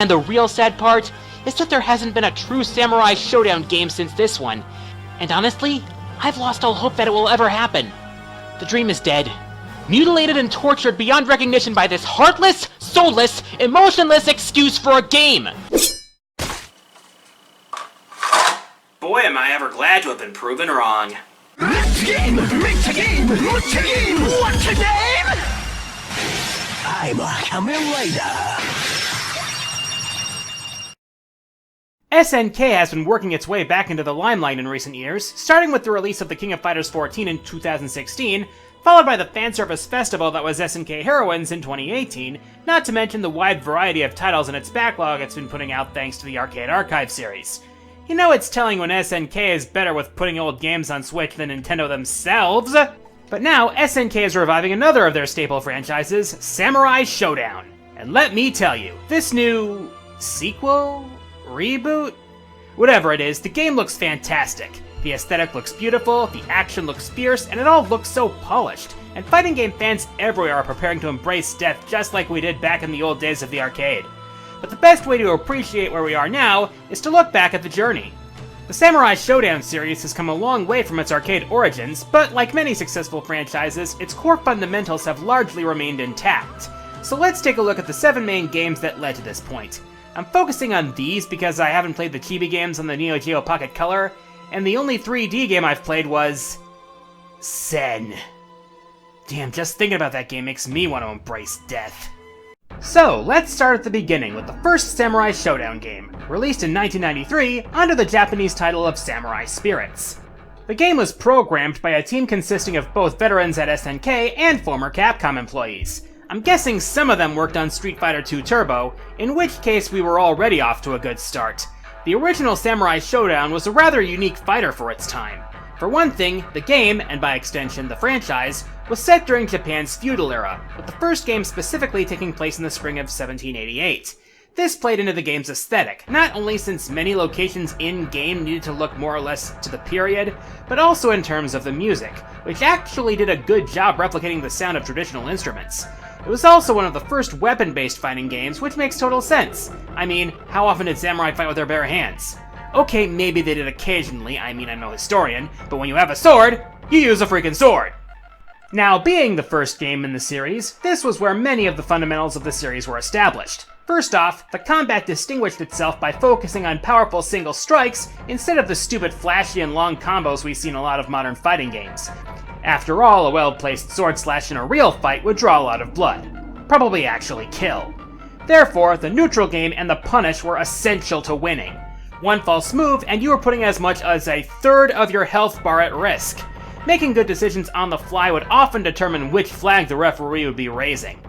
And the real sad part is that there hasn't been a true Samurai Shodown game since this one. And honestly, I've lost all hope that it will ever happen. The dream is dead. Mutilated and tortured beyond recognition by this heartless, soulless, emotionless excuse for a game! Boy, am I ever glad to have been proven wrong. Let's game! Make a game! What's a game? What's a game? I'm a Kamen Rider. SNK has been working its way back into the limelight in recent years, starting with the release of the King of Fighters 14 in 2016, followed by the fanservice festival that was SNK Heroines in 2018, not to mention the wide variety of titles in its backlog it's been putting out thanks to the Arcade Archive series. You know it's telling when SNK is better with putting old games on Switch than Nintendo themselves. But now, SNK is reviving another of their staple franchises, Samurai Shodown. And let me tell you, this new sequel? Reboot? Whatever it is, the game looks fantastic. The aesthetic looks beautiful, the action looks fierce, and it all looks so polished. And fighting game fans everywhere are preparing to embrace death just like we did back in the old days of the arcade. But the best way to appreciate where we are now is to look back at the journey. The Samurai Shodown series has come a long way from its arcade origins, but like many successful franchises, its core fundamentals have largely remained intact. So let's take a look at the 7 main games that led to this point. I'm focusing on these because I haven't played the chibi games on the Neo Geo Pocket Color, and the only 3D game I've played was... Sen. Damn, just thinking about that game makes me want to embrace death. So, let's start at the beginning with the first Samurai Shodown game, released in 1993 under the Japanese title of Samurai Spirits. The game was programmed by a team consisting of both veterans at SNK and former Capcom employees. I'm guessing some of them worked on Street Fighter II Turbo, in which case we were already off to a good start. The original Samurai Shodown was a rather unique fighter for its time. For one thing, the game, and by extension the franchise, was set during Japan's feudal era, with the first game specifically taking place in the spring of 1788. This played into the game's aesthetic, not only since many locations in-game needed to look more or less to the period, but also in terms of the music, which actually did a good job replicating the sound of traditional instruments. It was also one of the first weapon-based fighting games, which makes total sense. I mean, how often did samurai fight with their bare hands? Okay, maybe they did occasionally, I mean I'm no historian, but when you have a sword, you use a freaking sword! Now, being the first game in the series, this was where many of the fundamentals of the series were established. First off, the combat distinguished itself by focusing on powerful single strikes instead of the stupid flashy and long combos we see in a lot of modern fighting games. After all, a well-placed sword slash in a real fight would draw a lot of blood. Probably actually kill. Therefore, the neutral game and the punish were essential to winning. One false move, and you were putting as much as a third of your health bar at risk. Making good decisions on the fly would often determine which flag the referee would be raising.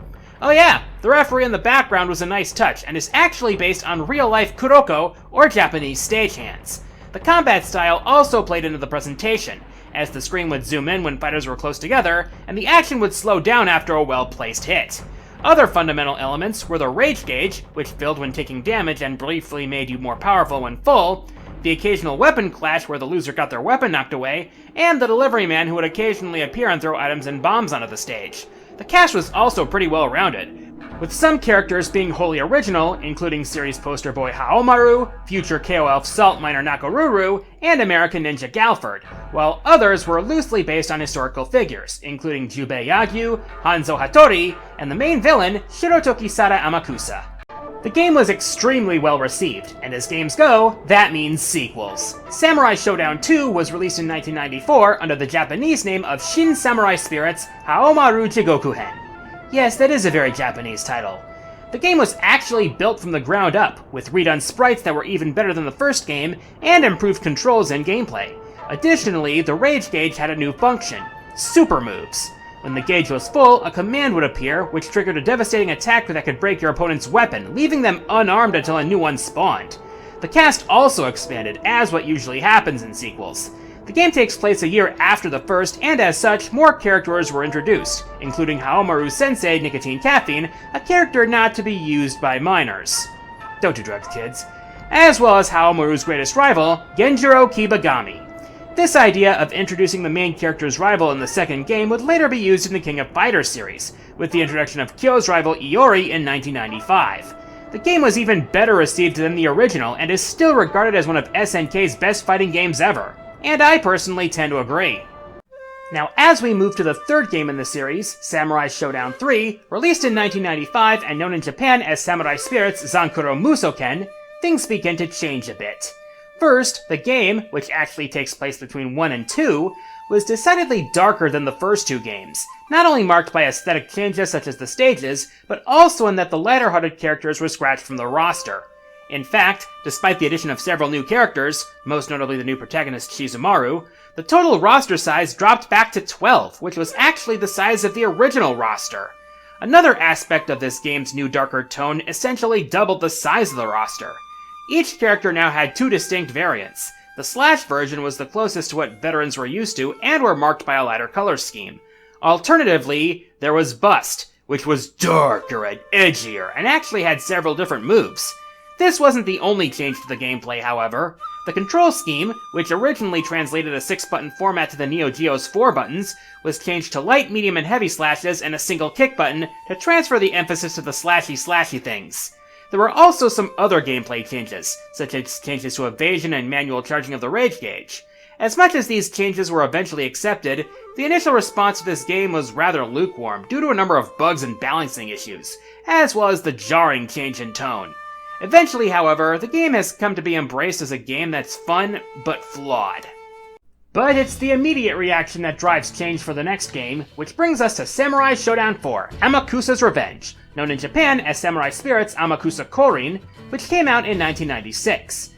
Oh yeah, the referee in the background was a nice touch, and is actually based on real-life kuroko, or Japanese stagehands. The combat style also played into the presentation, as the screen would zoom in when fighters were close together, and the action would slow down after a well-placed hit. Other fundamental elements were the rage gauge, which filled when taking damage and briefly made you more powerful when full, the occasional weapon clash where the loser got their weapon knocked away, and the delivery man who would occasionally appear and throw items and bombs onto the stage. The cast was also pretty well rounded, with some characters being wholly original, including series poster boy Haomaru, future KO elf salt miner Nakoruru, and American Ninja Galford, while others were loosely based on historical figures, including Jubei Yagyu, Hanzo Hattori, and the main villain, Shirotoki Sada Amakusa. The game was extremely well received, and as games go, that means sequels. Samurai Shodown II was released in 1994 under the Japanese name of Shin Samurai Spirits Haomaru Jigokuhen. Yes, that is a very Japanese title. The game was actually built from the ground up, with redone sprites that were even better than the first game, and improved controls and gameplay. Additionally, the rage gauge had a new function, super moves. When the gauge was full, a command would appear, which triggered a devastating attack that could break your opponent's weapon, leaving them unarmed until a new one spawned. The cast also expanded, as what usually happens in sequels. The game takes place a year after the first, and as such, more characters were introduced, including Haomaru's sensei, Nicotine Caffeine, a character not to be used by minors. Don't do drugs, kids. As well as Haomaru's greatest rival, Genjiro Kibagami. This idea of introducing the main character's rival in the second game would later be used in the King of Fighters series, with the introduction of Kyo's rival Iori in 1995. The game was even better received than the original and is still regarded as one of SNK's best fighting games ever, and I personally tend to agree. Now, as we move to the third game in the series, Samurai Shodown II, released in 1995 and known in Japan as Samurai Spirits Zankuro Musoken, things begin to change a bit. First, the game, which actually takes place between 1 and 2, was decidedly darker than the first two games, not only marked by aesthetic changes such as the stages, but also in that the lighter-hearted characters were scratched from the roster. In fact, despite the addition of several new characters, most notably the new protagonist Shizumaru, the total roster size dropped back to 12, which was actually the size of the original roster. Another aspect of this game's new darker tone essentially doubled the size of the roster. Each character now had two distinct variants. The Slash version was the closest to what veterans were used to and were marked by a lighter color scheme. Alternatively, there was Bust, which was darker and edgier, and actually had several different moves. This wasn't the only change to the gameplay, however. The control scheme, which originally translated a 6-button format to the Neo Geo's 4 buttons, was changed to light, medium, and heavy slashes and a single kick button to transfer the emphasis to the slashy things. There were also some other gameplay changes, such as changes to evasion and manual charging of the rage gauge. As much as these changes were eventually accepted, the initial response to this game was rather lukewarm due to a number of bugs and balancing issues, as well as the jarring change in tone. Eventually, however, the game has come to be embraced as a game that's fun, but flawed. But it's the immediate reaction that drives change for the next game, which brings us to Samurai Shodown IV, Amakusa's Revenge, known in Japan as Samurai Spirits Amakusa Korin, which came out in 1996.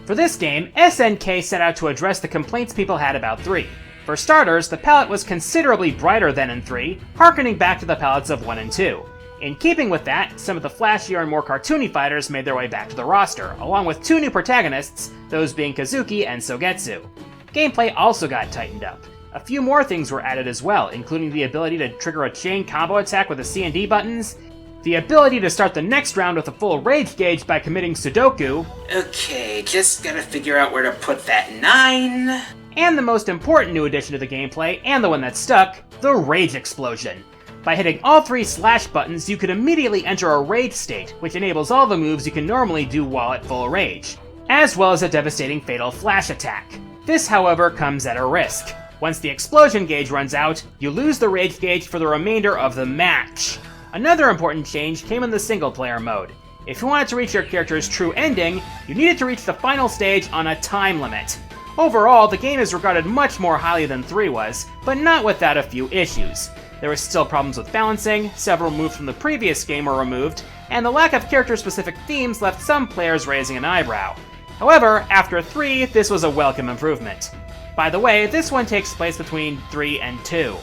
For this game, SNK set out to address the complaints people had about 3. For starters, the palette was considerably brighter than in 3, harkening back to the palettes of 1 and 2. In keeping with that, some of the flashier and more cartoony fighters made their way back to the roster, along with 2 new protagonists, those being Kazuki and Sogetsu. Gameplay also got tightened up. A few more things were added as well, including the ability to trigger a chain combo attack with the C and D buttons, the ability to start the next round with a full rage gauge by committing Sudoku, Okay, just gotta figure out where to put that 9. and the most important new addition to the gameplay, and the one that stuck, the Rage Explosion. By hitting all 3 slash buttons, you could immediately enter a rage state, which enables all the moves you can normally do while at full rage, as well as a devastating fatal flash attack. This, however, comes at a risk. Once the explosion gauge runs out, you lose the rage gauge for the remainder of the match. Another important change came in the single-player mode. If you wanted to reach your character's true ending, you needed to reach the final stage on a time limit. Overall, the game is regarded much more highly than 3 was, but not without a few issues. There were still problems with balancing, several moves from the previous game were removed, and the lack of character-specific themes left some players raising an eyebrow. However, after 3, this was a welcome improvement. By the way, this one takes place between 3 and 2.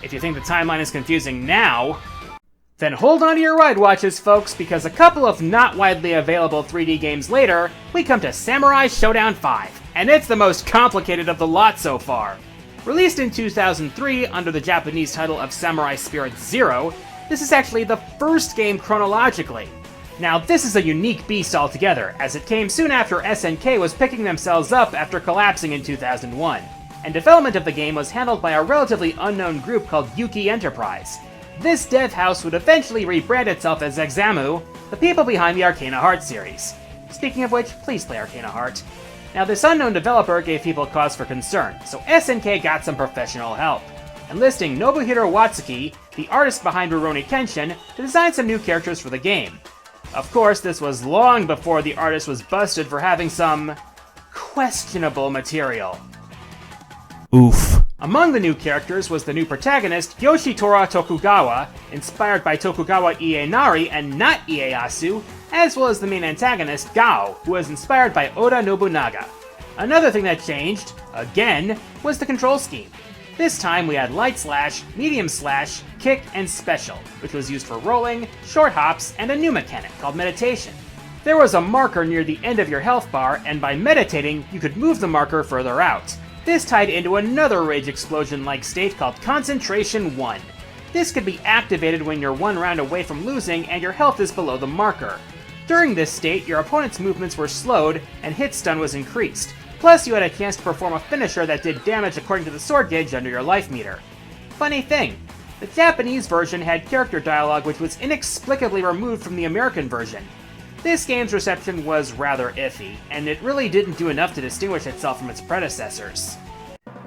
If you think the timeline is confusing now, then hold on to your ride watches, folks, because a couple of not widely available 3D games later, we come to Samurai Shodown V, and it's the most complicated of the lot so far. Released in 2003 under the Japanese title of Samurai Spirits Zero, this is actually the first game chronologically. Now, this is a unique beast altogether, as it came soon after SNK was picking themselves up after collapsing in 2001, and development of the game was handled by a relatively unknown group called Yuki Enterprise. This dev house would eventually rebrand itself as Examu, the people behind the Arcana Heart series. Speaking of which, please play Arcana Heart. Now, this unknown developer gave people cause for concern, so SNK got some professional help, enlisting Nobuhiro Watsuki, the artist behind Rurouni Kenshin, to design some new characters for the game. Of course, this was long before the artist was busted for having some questionable material. Oof. Among the new characters was the new protagonist, Yoshitora Tokugawa, inspired by Tokugawa Ienari and not Ieyasu, as well as the main antagonist, Gao, who was inspired by Oda Nobunaga. Another thing that changed, again, was the control scheme. This time we had light slash, medium slash, kick, and special, which was used for rolling, short hops, and a new mechanic called meditation. There was a marker near the end of your health bar, and by meditating, you could move the marker further out. This tied into another Rage Explosion-like state called Concentration 1. This could be activated when you're 1 round away from losing and your health is below the marker. During this state, your opponent's movements were slowed and hit stun was increased. Plus, you had a chance to perform a finisher that did damage according to the sword gauge under your life meter. Funny thing, the Japanese version had character dialogue which was inexplicably removed from the American version. This game's reception was rather iffy, and it really didn't do enough to distinguish itself from its predecessors.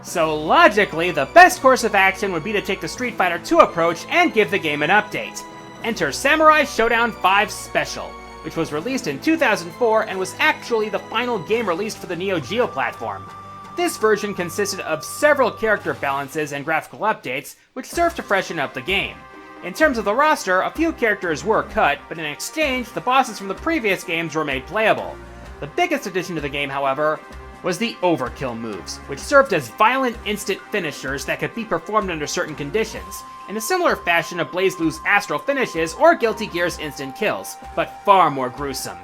So logically, the best course of action would be to take the Street Fighter II approach and give the game an update. Enter Samurai Shodown V Special, which was released in 2004 and was actually the final game released for the NeoGeo platform. This version consisted of several character balances and graphical updates, which served to freshen up the game. In terms of the roster, a few characters were cut, but in exchange, the bosses from the previous games were made playable. The biggest addition to the game, however, was the overkill moves, which served as violent instant finishers that could be performed under certain conditions, in a similar fashion of BlazBlue's Astral finishes or Guilty Gear's instant kills, but far more gruesome.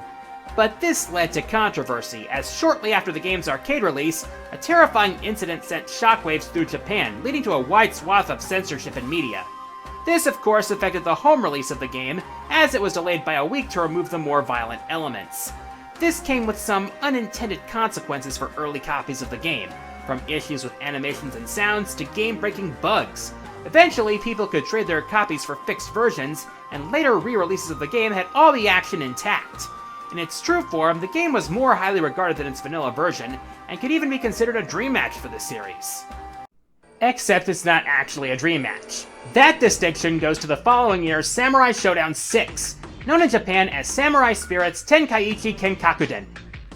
But this led to controversy, as shortly after the game's arcade release, a terrifying incident sent shockwaves through Japan, leading to a wide swath of censorship in media. This, of course, affected the home release of the game, as it was delayed by a week to remove the more violent elements. This came with some unintended consequences for early copies of the game, from issues with animations and sounds to game-breaking bugs. Eventually, people could trade their copies for fixed versions, and later re-releases of the game had all the action intact. In its true form, the game was more highly regarded than its vanilla version, and could even be considered a dream match for the series. Except it's not actually a dream match. That distinction goes to the following year's Samurai Shodown 6, known in Japan as Samurai Spirits Tenkaichi Kenkakuden.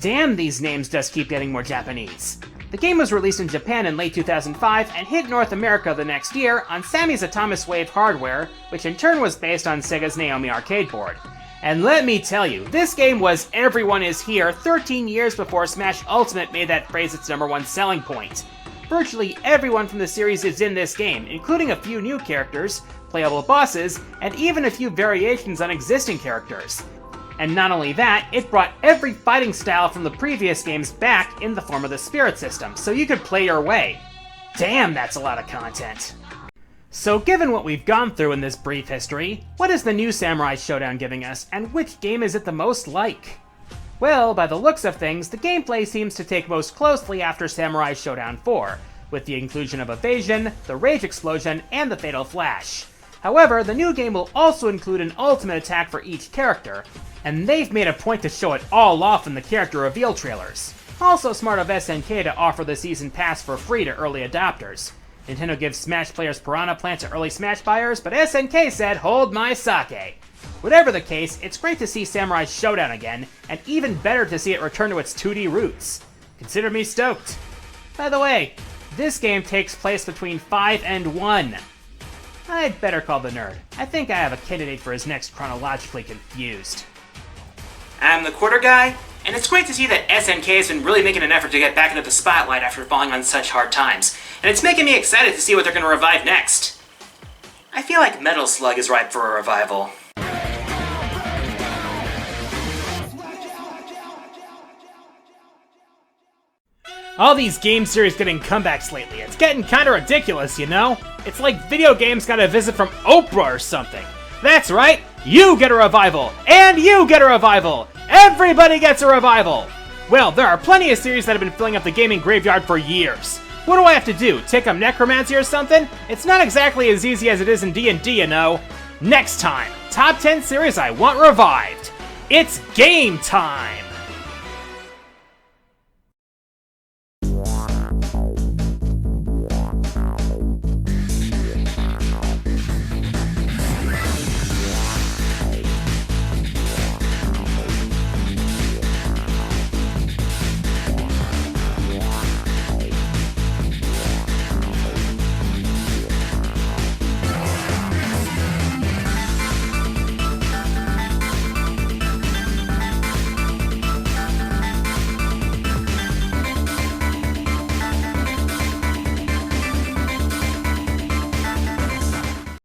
Damn, these names just keep getting more Japanese. The game was released in Japan in late 2005 and hit North America the next year on Sammy's Atomis Wave hardware, which in turn was based on Sega's Naomi arcade board. And let me tell you, this game was Everyone is Here 13 years before Smash Ultimate made that phrase its #1 selling point. Virtually everyone from the series is in this game, including a few new characters, playable bosses, and even a few variations on existing characters. And not only that, it brought every fighting style from the previous games back in the form of the Spirit system, so you could play your way. Damn, that's a lot of content. So given what we've gone through in this brief history, what is the new Samurai Shodown giving us, and which game is it the most like? Well, by the looks of things, the gameplay seems to take most closely after Samurai Shodown 4, with the inclusion of Evasion, the Rage Explosion, and the Fatal Flash. However, the new game will also include an ultimate attack for each character, and they've made a point to show it all off in the character reveal trailers. Also smart of SNK to offer the Season Pass for free to early adopters. Nintendo gives Smash players Piranha Plant to early Smash buyers, but SNK said, hold my sake. Whatever the case, it's great to see Samurai Shodown again, and even better to see it return to its 2D roots. Consider me stoked. By the way, this game takes place between 5 and 1. I'd better call the nerd. I think I have a candidate for his next Chronologically Confused. I'm the Quarter Guy, and it's great to see that SNK has been really making an effort to get back into the spotlight after falling on such hard times, and it's making me excited to see what they're going to revive next. I feel like Metal Slug is ripe for a revival. All these game series getting comebacks lately, it's getting kinda ridiculous, you know? It's like video games got a visit from Oprah or something. That's right, you get a revival, and you get a revival! Everybody gets a revival! Well, there are plenty of series that have been filling up the gaming graveyard for years. What do I have to do, take up Necromancy or something? It's not exactly as easy as it is in D&D, you know. Next time, top 10 series I want revived. It's game time!